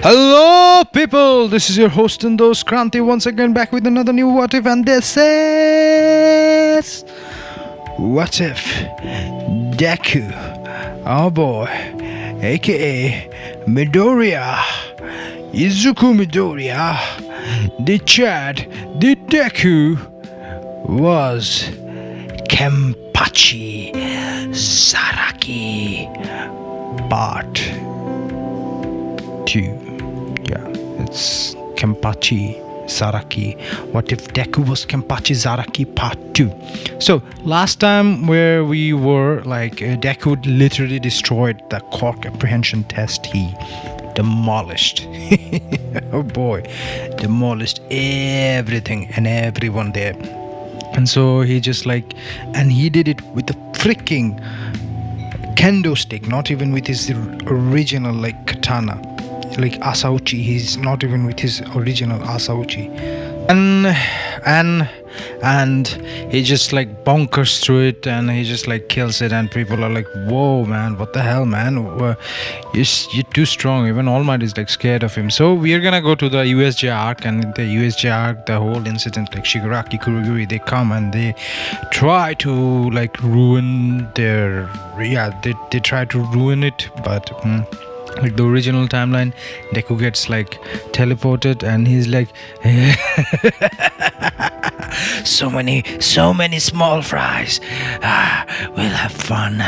Hello, people. This is your host and host Kranti once again back with another new What If, and this is What If Deku, oh boy, aka Midoriya, Izuku Midoriya, the Chad, the Deku was Kenpachi Zaraki Part 2. Yeah, it's Kenpachi Zaraki. What if Deku was Kenpachi Zaraki Part 2? So last time where we were, Deku literally destroyed the core comprehension test. He demolished oh boy, demolished everything and everyone there. And so he just and he did it with the freaking kendo stick, not even with his original katana, asauchi. He's not even with his original asauchi, and he just bonkers through it, and he just kills it, and people are like, whoa man, what the hell man, you're too strong. Even All Might is scared of him. So we're gonna go to the USJ arc, and in the USJ arc, the whole incident, Shigaraki, Kurogiri, they come and they try to ruin their they try to ruin it, but the original timeline, Deku gets teleported, and he's so many small fries. We'll have fun.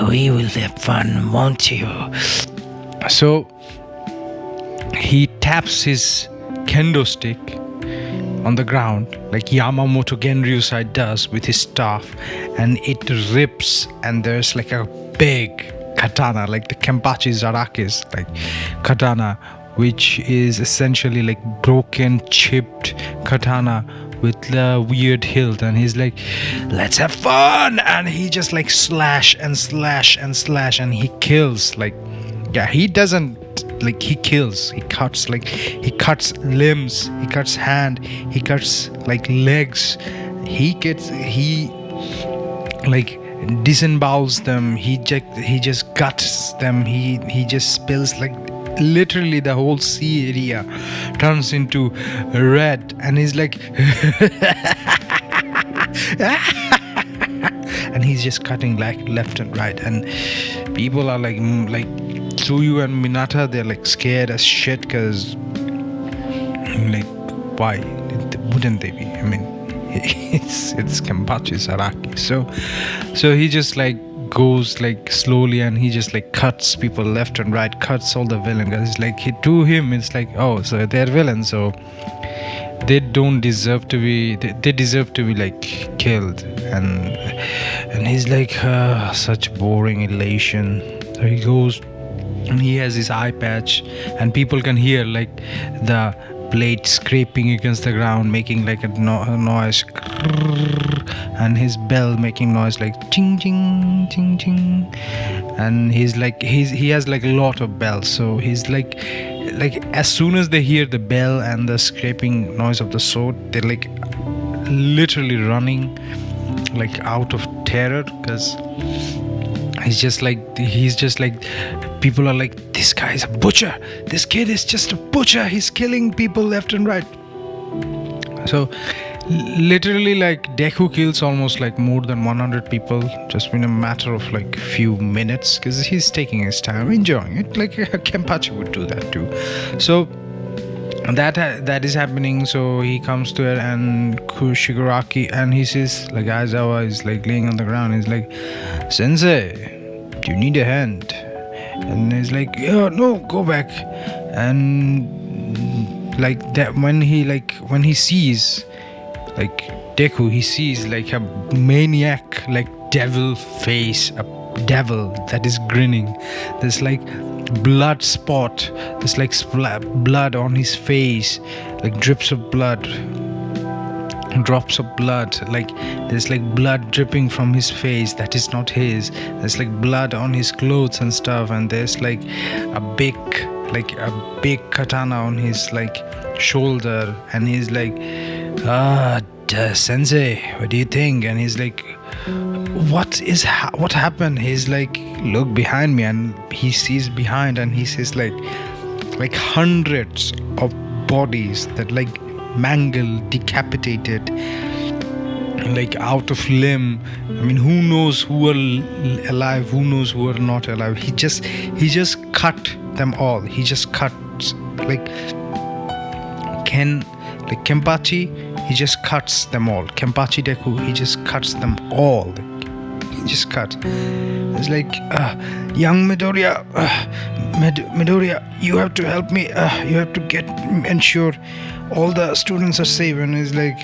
We will have fun, won't you? So he taps his kendo stick on the ground like Yamamoto Genryusai does with his staff, and it rips, and there's a big katana, the Kenpachi Zaraki's katana, which is essentially broken, chipped katana with the weird hilt, and he's let's have fun, and he just slash and slash and slash, and he kills he doesn't he kills, he cuts he cuts limbs, he cuts hand, he cuts legs, he disembowels them, he just guts them, he just spills literally the whole sea area turns into red, and he's and he's just cutting left and right, and people are Tsuyu and Minata, they're scared as shit, because why wouldn't they be? I mean, it's Kenpachi Zaraki. So he just goes slowly, and he just cuts people left and right, cuts all the villains, because to him it's oh, so they're villains, so they don't deserve to be, they deserve to be killed, and he's such boring elation. So he goes, and he has his eye patch, and people can hear the blade scraping against the ground, making a noise, and his bell making noise ching ching ching ching, and he has a lot of bells, so he's as soon as they hear the bell and the scraping noise of the sword, they're literally running out of terror, because he's just people are this guy is a butcher, this kid is just a butcher, he's killing people left and right. So literally Deku kills almost more than 100 people just in a matter of few minutes, because he's taking his time, enjoying it, Kenpachi would do that too. So that is happening. So he comes to it, and Shigaraki, and he sees Aizawa is laying on the ground. He's Sensei, do you need a hand? And he's yeah, no, go back. And that when he sees Deku, he sees a maniac devil face, a devil that is grinning. There's blood spot, there's blood on his face, drips of blood, drops of blood, there's blood dripping from his face that is not his. There's blood on his clothes and stuff, and there's a big katana on his shoulder, and he's Sensei, what do you think? And he's what happened? He's look behind me, and he sees behind, and he says like hundreds of bodies that like mangled, decapitated, like out of limb. I mean, who knows who are alive, who knows who are not alive. He just cut them all. He just cuts like Kenpachi, he just cuts them all. Kenpachi Deku, he just cuts them all. He just cuts. It's like, young Midoriya, Midoriya, you have to help me. You have to ensure all the students are safe. And he's like,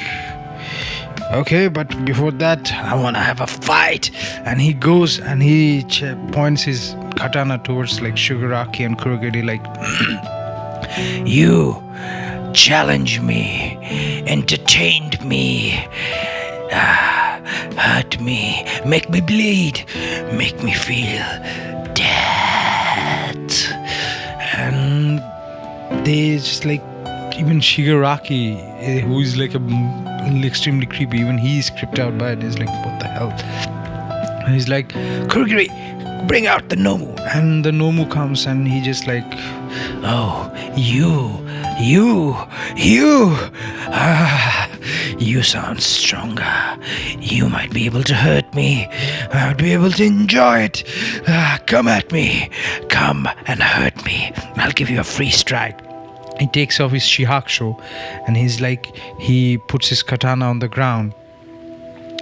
okay, but before that, I want to have a fight. And he goes and he points his katana towards like Shigaraki and Kurogiri, like, you challenge me, entertained me, hurt me, make me bleed, make me feel dead. And they just like, even Shigaraki, who is like extremely creepy, even he's creeped out by it. He's like, what the hell? And he's like, Kurogiri, bring out the Nomu. And the Nomu comes and he just like, oh, you sound stronger. You might be able to hurt me. I would be able to enjoy it. Come at me. Come and hurt me. I'll give you a free strike. He takes off his Shihakusho and he's like, he puts his katana on the ground.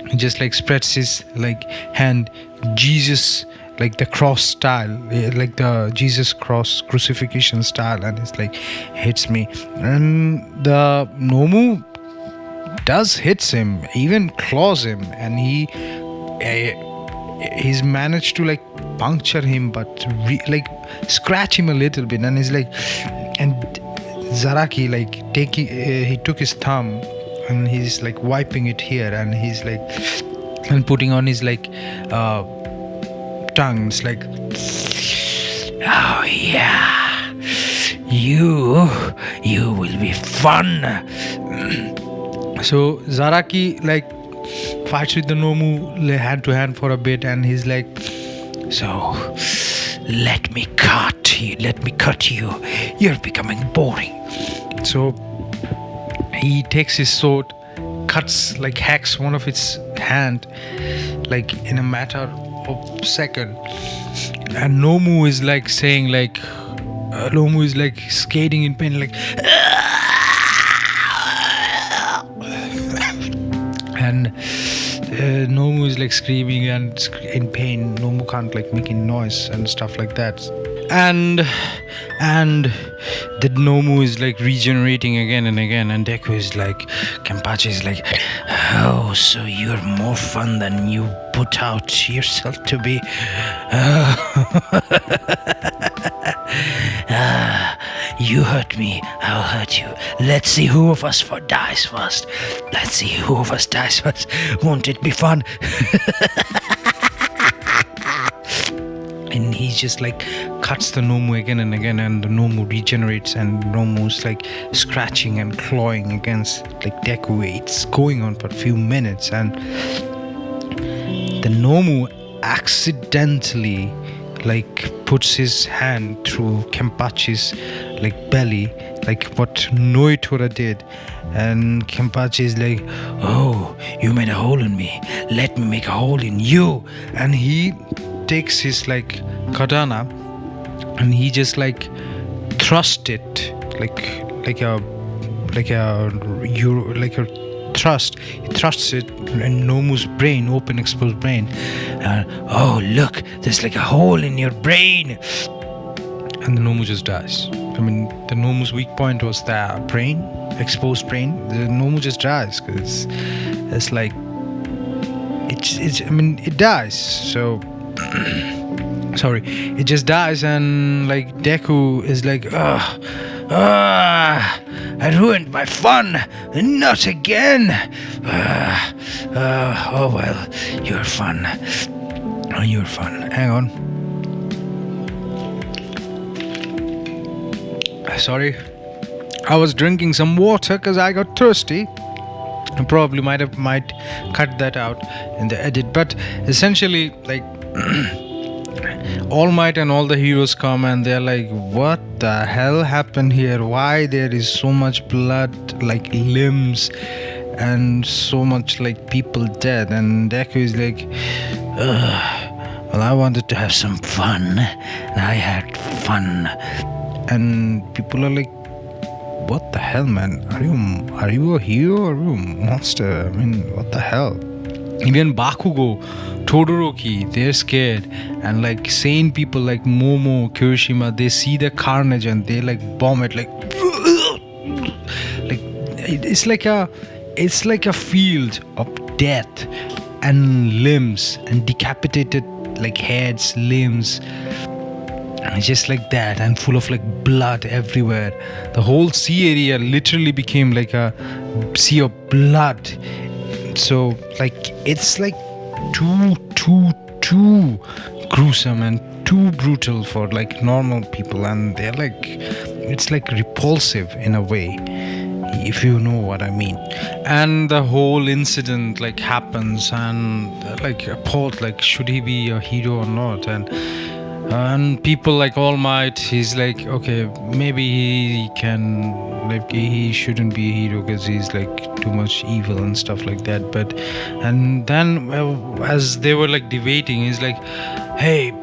He just like spreads his like hand, Jesus, like the cross style, like the Jesus cross crucifixion style, and it's like hits me. And the Nomu does hits him, even claws him, and he's managed to like puncture him, but like scratch him a little bit. And he's like, and Zaraki like he took his thumb and he's like wiping it here, and he's like and putting on his like tongue. It's like, oh yeah, you will be fun. So Zaraki like fights with the Nomu hand to hand for a bit, and he's like, so let me cut you. You're becoming boring. So he takes his sword, hacks one of its hand, like in a matter of second. And Nomu is like saying like, Nomu is like skating in pain, like, and Nomu is like screaming and in pain. Nomu can't like make any noise and stuff like that. And the Nomu is like regenerating again and again, and Deku is like, Kenpachi is like, oh, so you're more fun than you put out yourself to be. You hurt me, I'll hurt you. Let's see who of us dies first. Won't it be fun? And he just like cuts the Nomu again and again, and the Nomu regenerates, and Nomu's like scratching and clawing against like Deku. It's going on for a few minutes, and the Nomu accidentally like puts his hand through Kenpachi's like belly, like what Noitora did. And Kenpachi is like, oh, you made a hole in me, let me make a hole in you. And he takes his like katana and he just like thrust it like a thrust. He thrusts it in Nomu's brain, open exposed brain. Oh look, there's like a hole in your brain. And the Nomu just dies. I mean, the Nomu's weak point was the brain, exposed brain. The Nomu just dies because it's like it dies. So sorry, it just dies. And like Deku is like, I ruined my fun. Not again. Oh well, you're fun. Hang on. Sorry, I was drinking some water because I got thirsty. I probably might cut that out in the edit, but essentially, like All Might and all the heroes come and they're like, what the hell happened here? Why there is so much blood, like limbs, and so much like people dead? And Deku is like, well, I wanted to have some fun, and I had fun. And people are like, what the hell, man? Are you a hero or are you a monster? I mean, what the hell? Even Bakugo, Todoroki, they're scared, and like sane people like Momo, Kirishima, they see the carnage and they like bomb it like it's like a field of death and limbs and decapitated like heads, limbs, and just like that, and full of like blood everywhere. The whole sea area literally became like a sea of blood. So like it's like too gruesome and too brutal for like normal people, and they're like, it's like repulsive in a way, if you know what I mean. And the whole incident like happens, and like appalled, like should he be a hero or not? And people like All Might, he's like, okay, maybe he can, like he shouldn't be a hero because he's like too much evil and stuff like that. But and then as they were like debating, he's like, hey,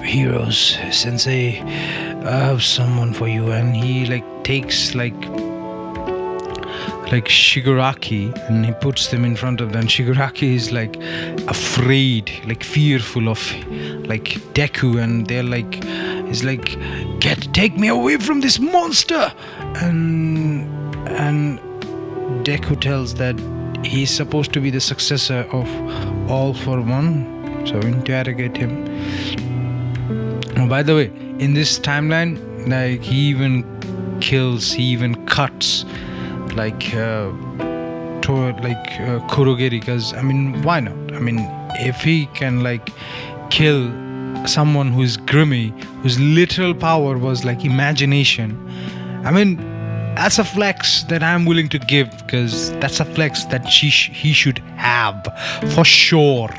heroes, sensei, I have someone for you. And he like takes like Shigaraki and he puts them in front of them. Shigaraki is like afraid, like fearful of like Deku, and they're like, he's like, take me away from this monster. And Deku tells that he's supposed to be the successor of All for One, so interrogate him. Oh, by the way, in this timeline, like he even cuts like Kurogiri, because I mean, why not? I mean, if he can like kill someone who's grimy, whose literal power was like imagination, I mean, that's a flex that I'm willing to give, because that's a flex that he should have for sure,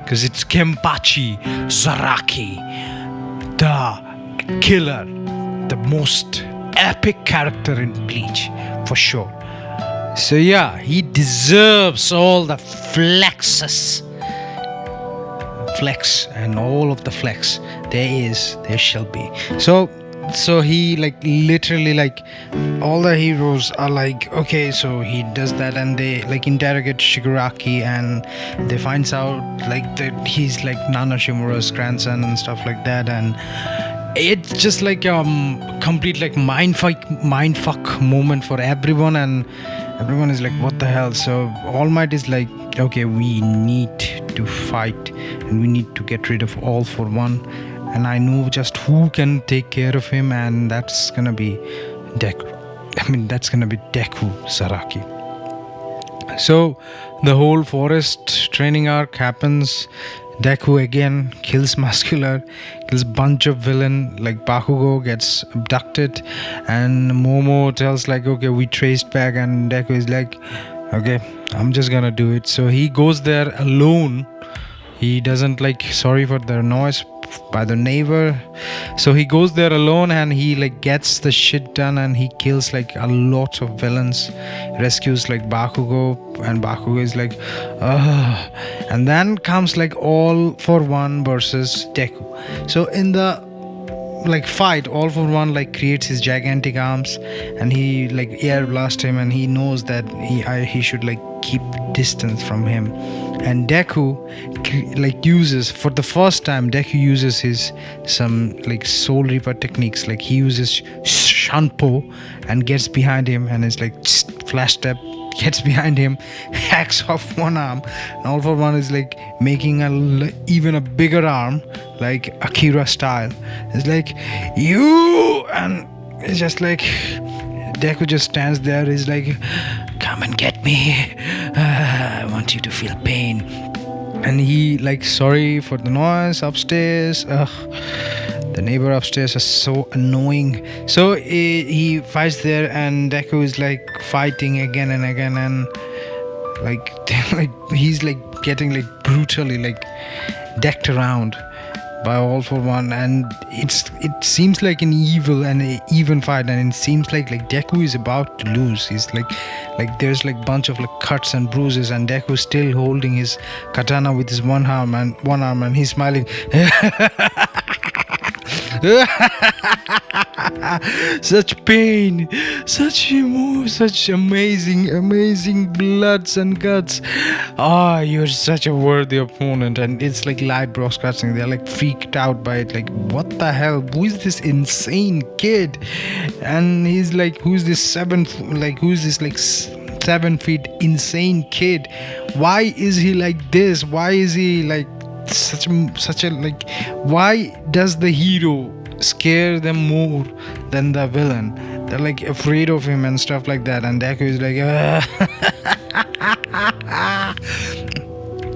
because it's Kenpachi Zaraki, the killer, the most epic character in Bleach, for sure. So yeah, he deserves all the flex and all of the flex there shall be. So he like literally like all the heroes are like, okay, so he does that, and they like interrogate Shigaraki, and they finds out like that he's like Nana Shimura's grandson and stuff like that. And it's just like complete like mindfuck moment for everyone, and everyone is like, what the hell? So All Might is like, okay, we need to fight and we need to get rid of All for One, and I know just who can take care of him, and that's gonna be Deku. I mean, that's gonna be Deku Zaraki. So the whole forest training arc happens. Deku again kills Muscular, kills bunch of villain, like Bakugo gets abducted, and Momo tells like, okay, we traced back, and Deku is like, okay, I'm just gonna do it. So he goes there alone. He doesn't like, sorry for the noise by the neighbor. So he goes there alone and he like gets the shit done, and he kills like a lot of villains, rescues like Bakugo, and Bakugo is like, ugh. And then comes like All for One versus Deku. So in the like fight, All for One like creates his gigantic arms, and he like air blast him, and he knows that he should like keep distance from him. And Deku like uses, for the first time, Deku uses his some like Soul Reaper techniques. Like he uses Shanpo and gets behind him, and is like flash step, gets behind him, hacks off one arm, and All for One is like making even a bigger arm, like Akira style. It's like, you, and it's just like Deku just stands there. He's like, come and get me. I want you to feel pain. And he like, sorry for the noise upstairs. The neighbor upstairs is so annoying. So he fights there, and Deku is like fighting again and again, and like he's like getting like brutally like decked around by All For One, and it seems like an evil and an even fight, and it seems like Deku is about to lose. He's like there's like bunch of like cuts and bruises, and Deku still holding his katana with his one arm, and he's smiling. Such pain, such amazing bloods and guts. You're such a worthy opponent. And it's like live broadcasting, they're like freaked out by it, like, what the hell, who is this insane kid? And he's like, who's this 7 feet insane kid? Why is he like this? Why is he like such a like, why does the hero scare them more than the villain? They're like afraid of him and stuff like that, and Deku is like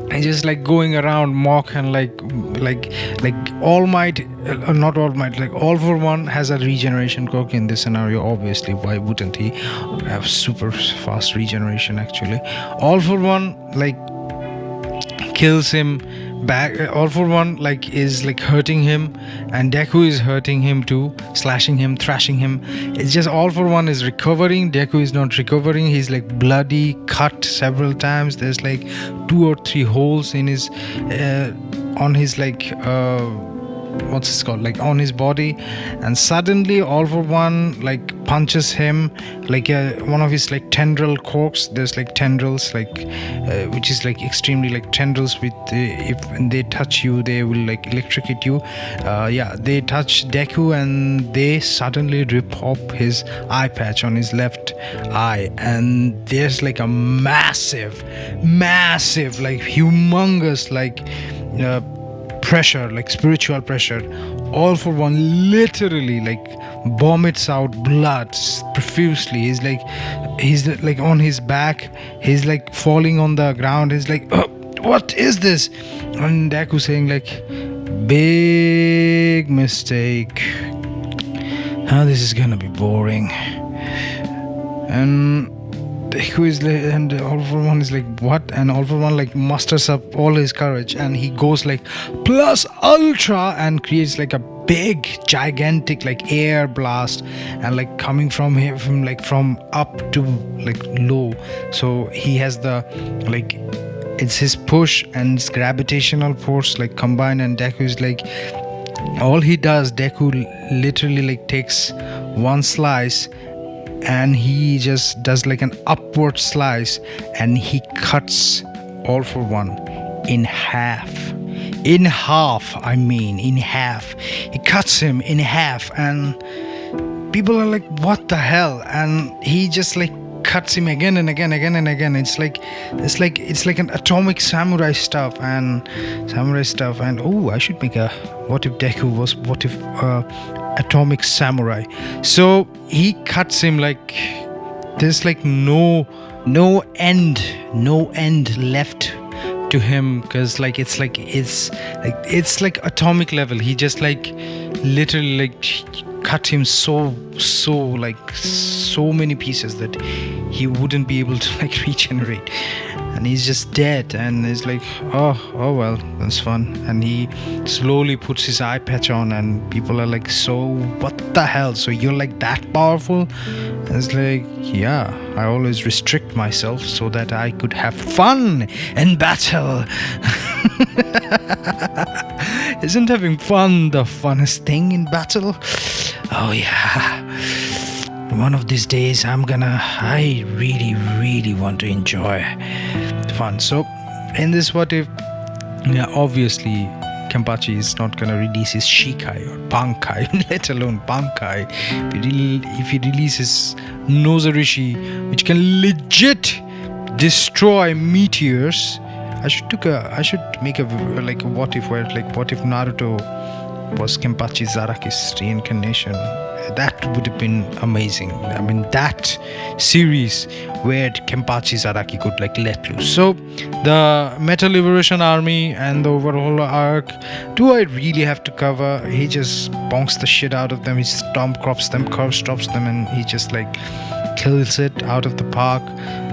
and just like going around mock, and like All Might, not All Might, like All For One has a regeneration quirk in this scenario. Obviously, why wouldn't he have super fast regeneration? Actually, All For One like kills him back. All For One like is like hurting him, and Deku is hurting him too, slashing him, thrashing him. It's just All For One is recovering, Deku is not recovering. He's like bloody, cut several times. There's like 2 or 3 holes in his on his like what's it called, like on his body. And suddenly All For One like punches him, like one of his like tendril corks. There's like tendrils, like which is like extremely like tendrils with if they touch you, they will like electrocute you. They touch Deku, and they suddenly rip off his eye patch on his left eye, and there's like a massive like humongous like pressure, like spiritual pressure. All For One literally like vomits out blood profusely. He's like on his back, he's like falling on the ground. He's like, oh, what is this? And Deku saying like, big mistake, this is gonna be boring. And Deku is like, and All For One is like, what? And All For One like musters up all his courage, and he goes like plus ultra and creates like a big gigantic like air blast, and like coming from him from up to like low. So he has the like, it's his push and his gravitational force like combined, and Deku is like, all he does, Deku literally like takes one slice, and he just does like an upward slice, and he cuts All For One in half. He cuts him in half, and people are like, what the hell? And he just like cuts him again and again. It's like an atomic samurai stuff. And I should make a what if atomic samurai. So he cuts him like there's like no end left to him, because like it's like atomic level. He just like literally like cut him so many pieces that he wouldn't be able to like regenerate, and he's just dead. And it's like, oh well, that's fun. And he slowly puts his eye patch on, and people are like, so what the hell, so you're like that powerful? And it's like, yeah, I always restrict myself so that I could have fun in battle. Isn't having fun the funnest thing in battle? Oh yeah, one of these days I really want to enjoy fun. So in this what if, yeah, obviously Kenpachi is not gonna release his Shikai or Bankai, let alone Bankai. If he releases Nozarishi, which can legit destroy meteors, I should make a like a what if, where like what if Naruto was Kenpachi Zaraki's reincarnation. That would have been amazing. I mean, that series where Kenpachi Zaraki could like let loose. So the Metal Liberation Army and the overall arc, do I really have to cover? He just bonks the shit out of them. He stops them, and he just like kills it out of the park.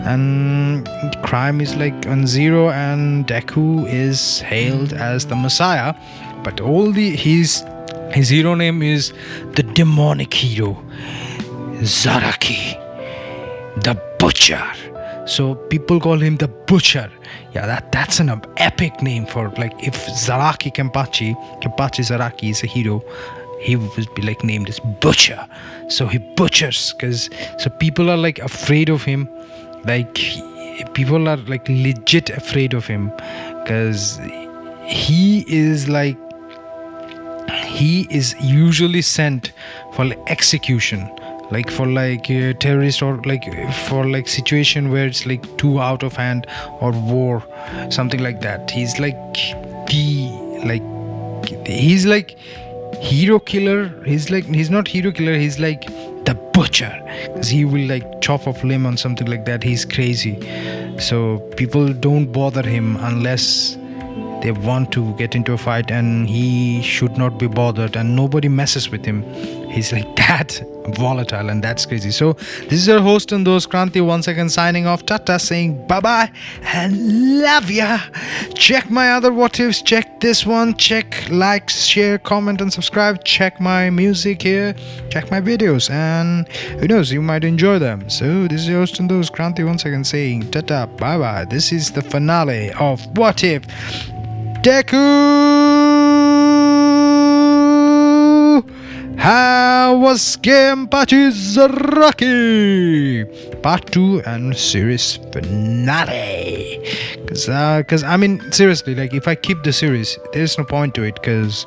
and crime is like on zero, and Deku is hailed as the Messiah. But his hero name is the demonic hero, Zaraki, the Butcher. So people call him the Butcher. Yeah, that's an epic name for, like, if Zaraki Kenpachi Zaraki is a hero, he would be like named as Butcher. So he butchers, so people are like afraid of him. Like, people are like legit afraid of him, because he is usually sent for like execution, like for like terrorist, or like for like situation where it's like too out of hand, or war, something like that. He's like hero killer. He's not hero killer, he's like the Butcher, because he will like chop off limb on something like that. He's crazy. So people don't bother him unless they want to get into a fight, and he should not be bothered, and nobody messes with him. He's like that volatile, and that's crazy. So this is your host and those Kranti once again signing off. Tata, saying bye bye and love ya. Check my other what ifs, check this one, check, like, share, comment and subscribe. Check my music here, check my videos, and who knows, you might enjoy them. So this is your host and those Kranti once again saying tata, bye bye. This is the finale of What If Deku. How was Kenpachi Zaraki? Part 2 and series finale. Because I mean, seriously, like, if I keep the series, there's no point to it, because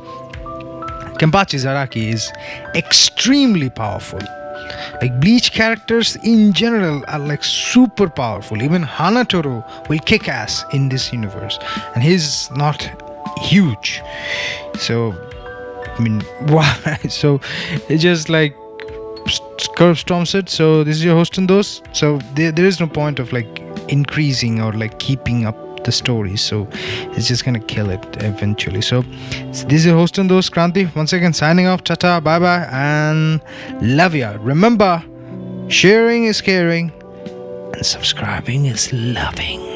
Kenpachi Zaraki is extremely powerful. Like, Bleach characters in general are like super powerful. Even Hanatoro will kick ass in this universe, and he's not huge. So I mean, why? So it just like curve storms it. So this is your host and those. So there is no point of like increasing or like keeping up the story. So it's just gonna kill it eventually. So this is your host and those Kranti once again signing off. Tata, bye bye, and love ya. Remember, sharing is caring, and subscribing is loving.